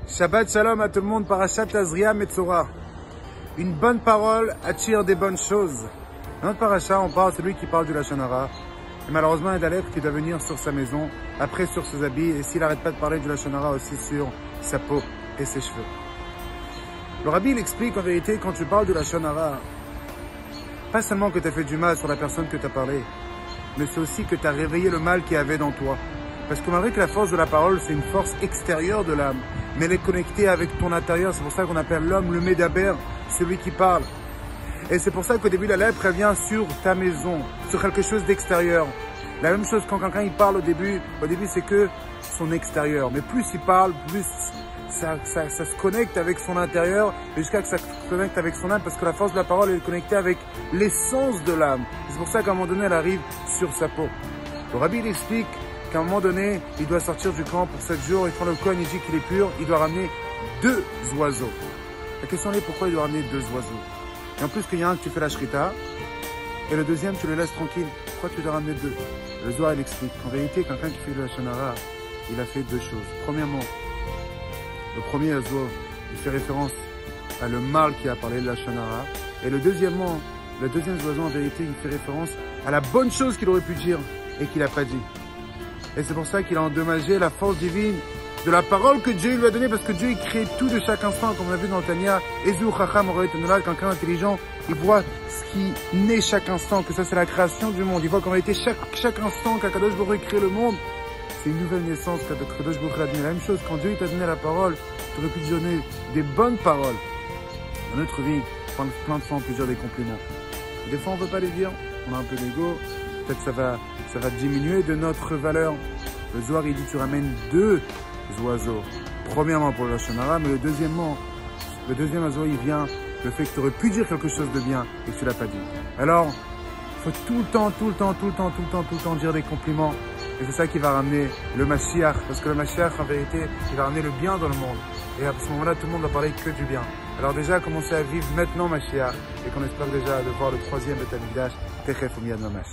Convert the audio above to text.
Shabbat Shalom à tout le monde, Parashat Tazria Metzora. Une bonne parole attire des bonnes choses. Dans notre parasha, on parle de celui qui parle du Lashon Hara. Et malheureusement, il y a des lettres qui doivent venir sur sa maison, après sur ses habits, et s'il n'arrête pas de parler du Lashon Hara aussi sur sa peau et ses cheveux. Le Rabbi il explique en vérité, quand tu parles du Lashon Hara, pas seulement que tu as fait du mal sur la personne que tu as parlé, mais c'est aussi que tu as réveillé le mal qu'il y avait dans toi. Parce que malgré que la force de la parole, c'est une force extérieure de l'âme, mais elle est connectée avec ton intérieur. C'est pour ça qu'on appelle l'homme le Médaber, celui qui parle. Et c'est pour ça qu'au début, la lettre prévient sur ta maison, sur quelque chose d'extérieur. La même chose quand quelqu'un il parle au début c'est que son extérieur. Mais plus il parle, plus ça se connecte avec son intérieur, jusqu'à que ça se connecte avec son âme, parce que la force de la parole est connectée avec l'essence de l'âme. C'est pour ça qu'à un moment donné, elle arrive sur sa peau. Le Rabbi il explique qu'à un moment donné, il doit sortir du camp pour 7 jours, et quand le Kohen il dit qu'il est pur, il doit ramener 2 oiseaux. La question est pourquoi il doit ramener 2 oiseaux. Et en plus qu'il y a un que tu fais la shrita, et le deuxième tu le laisses tranquille. Pourquoi tu dois ramener 2? Le Zohar il explique qu'en vérité, quelqu'un qui fait le Lashon Hara, il a fait 2 choses. Premièrement, le premier oiseau, il fait référence à le mal qui a parlé de Lashon Hara. Et le deuxième oiseau, en vérité, il fait référence à la bonne chose qu'il aurait pu dire et qu'il n'a pas dit. Et c'est pour ça qu'il a endommagé la force divine de la parole que Dieu lui a donnée, parce que Dieu il crée tout de chaque instant, comme on a vu dans le Tanya. Ezu Chacham Oroet Enolad, quelqu'un intelligent, il voit ce qui naît chaque instant, que ça c'est la création du monde. Il voit qu'en réalité chaque instant qu'Akadosh Baruch Hu crée le monde, c'est une nouvelle naissance qu'Akadosh Baruch Hu a donné. La même chose, quand Dieu t'a donné la parole, tu aurais pu te donner des bonnes paroles. Dans notre vie, plein de fois on peut dire des compliments. Et des fois on ne peut pas les dire, on a un peu d'ego, peut-être ça va diminuer de notre valeur. Le Zohar il dit tu ramènes 2 oiseaux. Premièrement pour le Lashon Hara, mais le deuxième oiseau il vient le fait que tu aurais pu dire quelque chose de bien et que tu l'as pas dit. Alors, il faut tout le temps dire des compliments. Et c'est ça qui va ramener le Mashiach. Parce que le Mashiach, en vérité, il va ramener le bien dans le monde. Et à ce moment-là, tout le monde va parler que du bien. Alors déjà, commencez à vivre maintenant Mashiach. Et qu'on espère déjà de voir le 3e Beth Amikdash, Techef Umiyad Mamash.